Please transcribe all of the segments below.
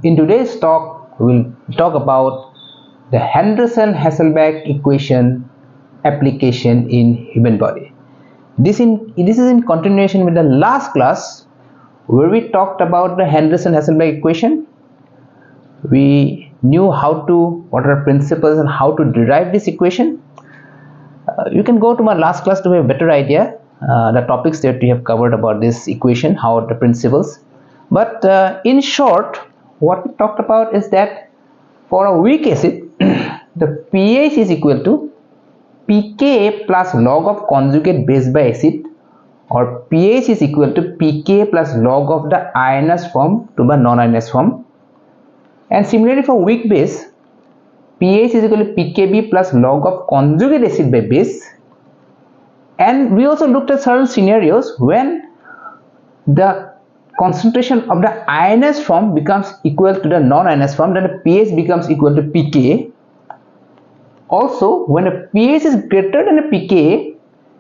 In today's talk, we'll talk about the Henderson Hasselbach Equation application in human body. This is in continuation with the last class where we talked about the Henderson Hasselbach equation. We knew what are principles and how to derive this equation. You can go to my last class to have a better idea the topics that we have covered about this equation, how the principles. But in short, what we talked about is that for a weak acid, the pH is equal to pK plus log of conjugate base by acid, or pH is equal to pK plus log of the ionized form to the non-ionized form. And similarly for weak base, pH is equal to pKb plus log of conjugate acid by base. And we also looked at certain scenarios when the concentration of the ionized form becomes equal to the non-ionized form, then the pH becomes equal to pK. Also, when the pH is greater than the pK,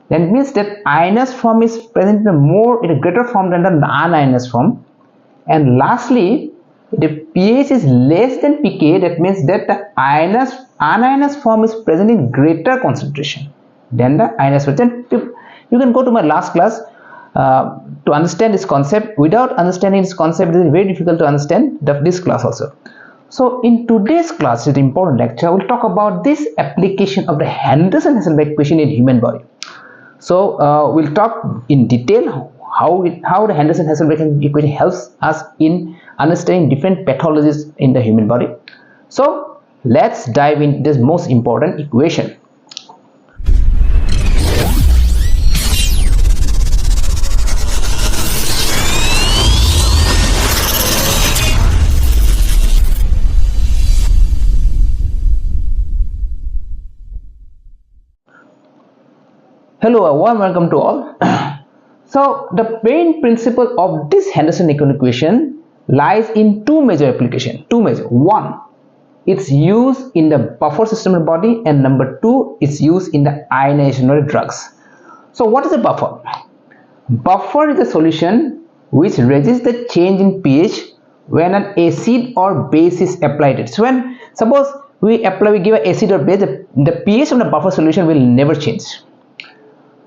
that means that ionized form is present in a greater form than the non-ionized form. And lastly, the pH is less than pK, that means that the unionized form is present in greater concentration than the ionized form. You can go to my last class to understand this concept. Without understanding this concept, it is very difficult to understand this class also. So in today's class, it's an important lecture. We'll talk about this application of the Henderson Hasselbach equation in human body. So we'll talk in detail how the Henderson Hasselbach equation helps us in understanding different pathologies in the human body. So let's dive into this most important equation. Hello, a warm welcome to all. So the main principle of this Henderson equation lies in two major applications. One, it's used in the buffer system of the body, and number two, it's used in the ionization of drugs. So what is a buffer? Buffer is a solution which resists the change in pH when an acid or base is applied. So when suppose we give an acid or base, the pH of the buffer solution will never change.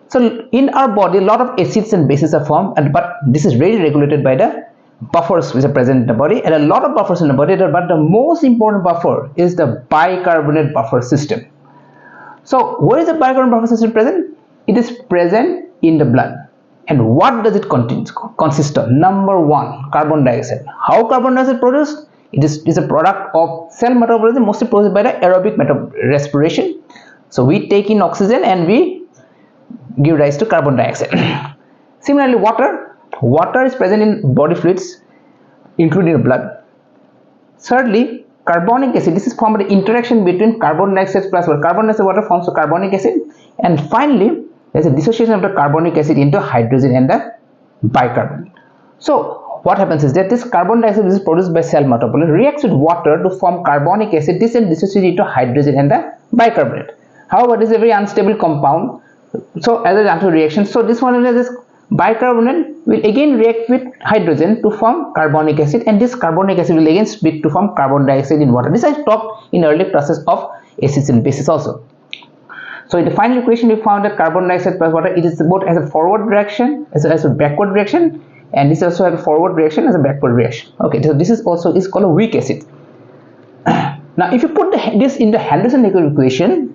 So in our body, a lot of acids and bases are formed, but this is really regulated by the buffers which are present in the body, and a lot of buffers in the body, but the most important buffer is the bicarbonate buffer system. So where is the bicarbonate buffer system present? It is present in the blood. And what does it consist of? Number one, carbon dioxide. How carbon dioxide produced? It is a product of cell metabolism, mostly produced by the aerobic respiration. So we take in oxygen and we give rise to carbon dioxide. Similarly, water is present in body fluids, including the blood. Thirdly, carbonic acid. This is from the interaction between carbon dioxide plus water. Carbon dioxide water forms a carbonic acid. And finally, there is a dissociation of the carbonic acid into hydrogen and the bicarbonate. So what happens is that this carbon dioxide is produced by cell metabolism, reacts with water to form carbonic acid. This is dissociated into hydrogen and the bicarbonate. However, this is a very unstable compound. So as a natural reaction, so this bicarbonate will again react with hydrogen to form carbonic acid, and this carbonic acid will again split to form carbon dioxide in water. This I talked in earlier classes of acids and bases also. So in the final equation, we found that carbon dioxide plus water, it is both as a forward reaction as a backward reaction, and this also has a forward reaction as a backward reaction. Okay, so this is called a weak acid. Now if you put this in the Henderson equation,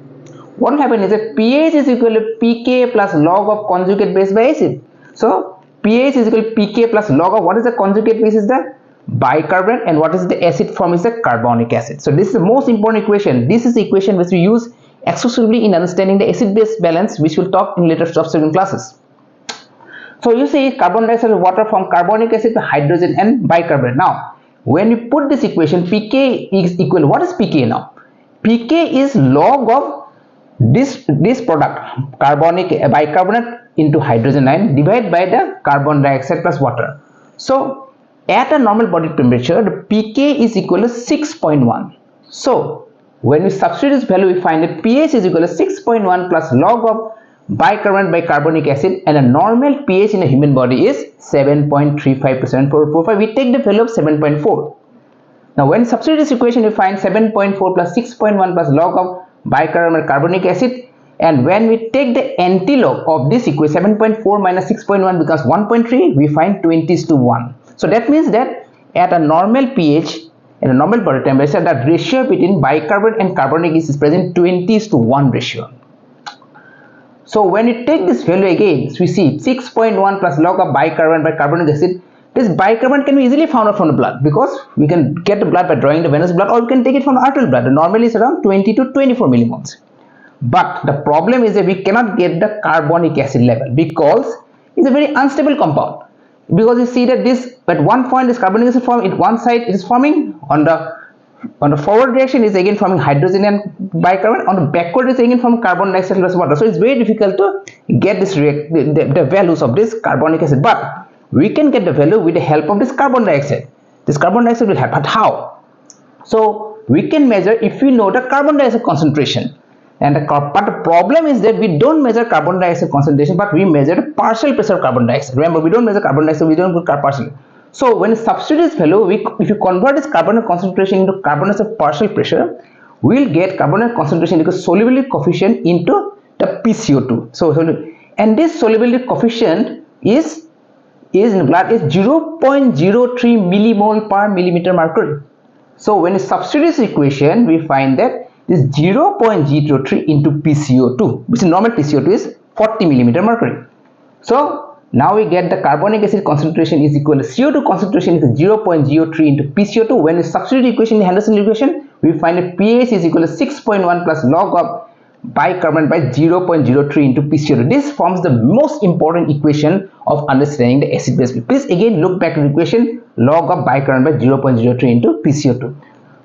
what will happen is that pH is equal to pK plus log of conjugate base by acid. So pH is equal to pK plus log of, what is the conjugate base? Is the bicarbonate, and what is the acid form? Is the carbonic acid. So this is the most important equation. This is the equation which we use exclusively in understanding the acid-base balance, which we'll talk in later subsequent classes. So you see carbon dioxide and water form carbonic acid to hydrogen and bicarbonate. Now when you put this equation, pK is equal, what is pK now? pK is log of this product, bicarbonate into hydrogen ion divided by the carbon dioxide plus water. So at a normal body temperature, the pK is equal to 6.1. So when we substitute this value, we find that pH is equal to 6.1 plus log of bicarbonate by carbonic acid, and a normal pH in a human body is 7.35%. We take the value of 7.4. Now when substitute this equation, we find 7.4 plus 6.1 plus log of bicarbonate carbonic acid, and when we take the antilog of this equation, 7.4 minus 6.1 becomes 1.3, we find 20:1. So that means that at a normal pH, at a normal body temperature, the ratio between bicarbonate and carbonic is present 20:1 ratio. So when we take this value again, we see 6.1 plus log of bicarbonate by carbonic acid. This bicarbonate can be easily found out from the blood, because we can get the blood by drawing the venous blood, or we can take it from arterial blood. Normally it's around 20 to 24 millimoles. But the problem is that we cannot get the carbonic acid level because it's a very unstable compound. Because you see that this at one point this carbonic acid form in one side it is forming, on the forward reaction is again forming hydrogen and bicarbonate, on the backward is again forming carbon dioxide plus water. So it's very difficult to get this the values of this carbonic acid, but we can get the value with the help of this carbon dioxide. This carbon dioxide will help, but how? So we can measure if we know the carbon dioxide concentration. But the problem is that we don't measure carbon dioxide concentration, but we measure the partial pressure of carbon dioxide. Remember, we don't measure carbon dioxide, we don't put partial. So when we substitute this value, if you convert this carbon concentration into carbon dioxide partial pressure, we will get carbon dioxide concentration because solubility coefficient into the PCO2. So and this solubility coefficient is in blood is 0.03 millimole per millimeter mercury. So when we substitute this equation, we find that this 0.03 into PCO2, which is normal PCO2 is 40 millimeter mercury. So now we get the carbonic acid concentration is equal to CO2 concentration is 0.03 into PCO2. When we substitute the equation in the Henderson equation, we find that pH is equal to 6.1 plus log of bicarbonate by 0.03 into PCO2. This forms the most important equation of understanding the acid base. Please again look back to the equation, log of bicarbonate by 0.03 into PCO2.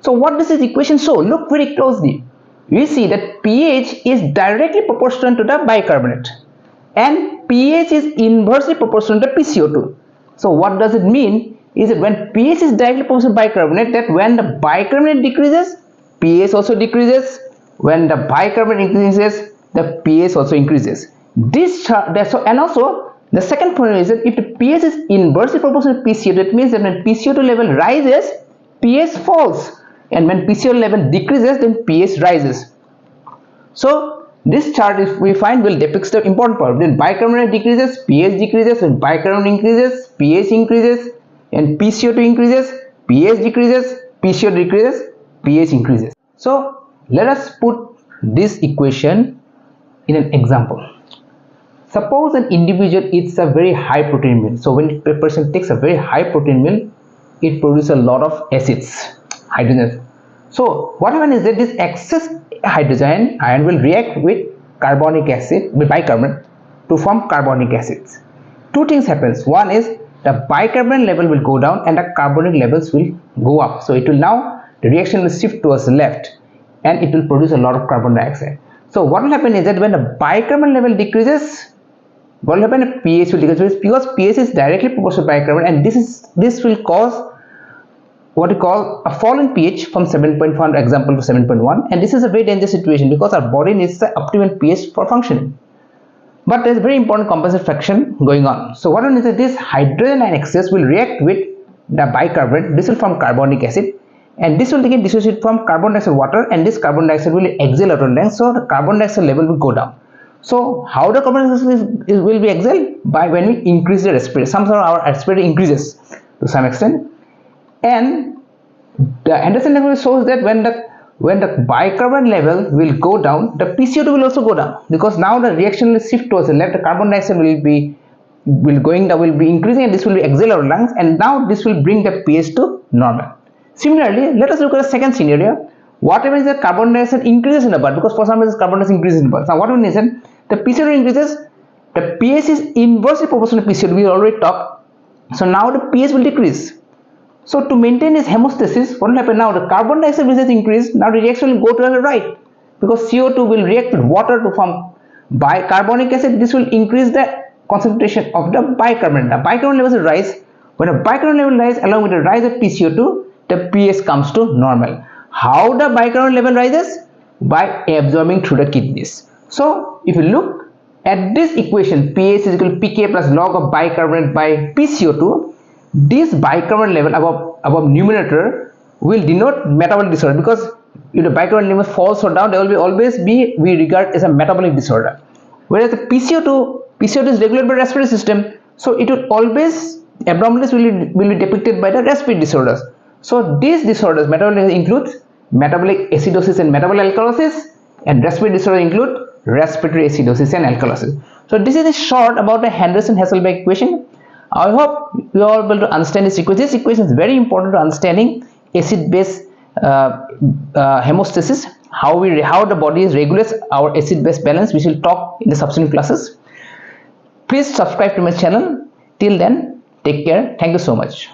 So what does this equation show? Look very closely. You see that pH is directly proportional to the bicarbonate and pH is inversely proportional to PCO2. So what does it mean? Is that when pH is directly proportional to bicarbonate, that when the bicarbonate decreases, pH also decreases. When the bicarbonate increases, the pH also increases. And also the second point is that if the pH is inversely proportional to PCO2, that means that when PCO2 level rises, pH falls, and when PCO2 level decreases, then pH rises. So this chart, if we find, will depict the important part. When bicarbonate decreases, pH decreases. When bicarbonate increases, pH increases. And PCO2 increases, pH decreases. PCO2 decreases, pH increases. So let us put this equation in an example. Suppose an individual eats a very high protein meal. So when a person takes a very high protein meal, it produces a lot of acids, hydrogen. So what happens is that this excess hydrogen ion will react with carbonic acid, with bicarbonate, to form carbonic acids. Two things happens. One is the bicarbonate level will go down and the carbonic levels will go up. So it will now, the reaction will shift towards the left and it will produce a lot of carbon dioxide. So what will happen is that when the bicarbonate level decreases, what will happen? pH will decrease because pH is directly proportional to bicarbonate, and this will cause what we call a fall in pH from 7.1 for example to 7.1, and this is a very dangerous situation because our body needs the optimal pH for functioning. But there is a very important compensatory fraction going on. So what happens is that this hydrogen ion excess will react with the bicarbonate. This will form carbonic acid, and this will again dissociate from carbon dioxide water, and this carbon dioxide will exhale out of length, so the carbon dioxide level will go down. So how the carbon dioxide will be exhaled? By when we increase the respiratory. Somehow our respiratory increases to some extent, and the Henderson level shows that when the bicarbonate level will go down, the PCO2 will also go down, because now the reaction will shift towards the left. The carbon dioxide will be increasing, and this will be exhaled out of lungs, and now this will bring the pH to normal. Similarly, let us look at the second scenario. What happens is that carbon dioxide increases in the blood, because for some reason carbon dioxide increases in the blood. Now what happens is that the PCO2 increases, the pH is inversely proportional to PCO2, we already talked. So now the pH will decrease. So to maintain this hemostasis, what will happen now? The carbon dioxide will increase. Now the reaction will go to the right, because CO2 will react with water to form bicarbonic acid. This will increase the concentration of the bicarbonate. The bicarbonate levels will rise. When the bicarbonate level rises along with the rise of PCO2, the pH comes to normal. How the bicarbonate level rises? By absorbing through the kidneys. So if you look at this equation, pH is equal to pK plus log of bicarbonate by PCO2. This bicarbonate level above numerator will denote metabolic disorder, because if the biochemical limit falls or down, there will always be, we regard as a metabolic disorder. Whereas the PCO2 is regulated by the respiratory system, so it will always, abnormalities will be depicted by the respiratory disorders. So these disorders, metabolic includes metabolic acidosis and metabolic alkalosis, and respiratory disorders include respiratory acidosis and alkalosis. So this is short about the Henderson Hasselbach equation. I hope you are able to understand this equation. This equation is very important to understanding acid-base hemostasis, how the body regulates our acid-base balance. We shall talk in the subsequent classes. Please subscribe to my channel. Till then, take care. Thank you so much.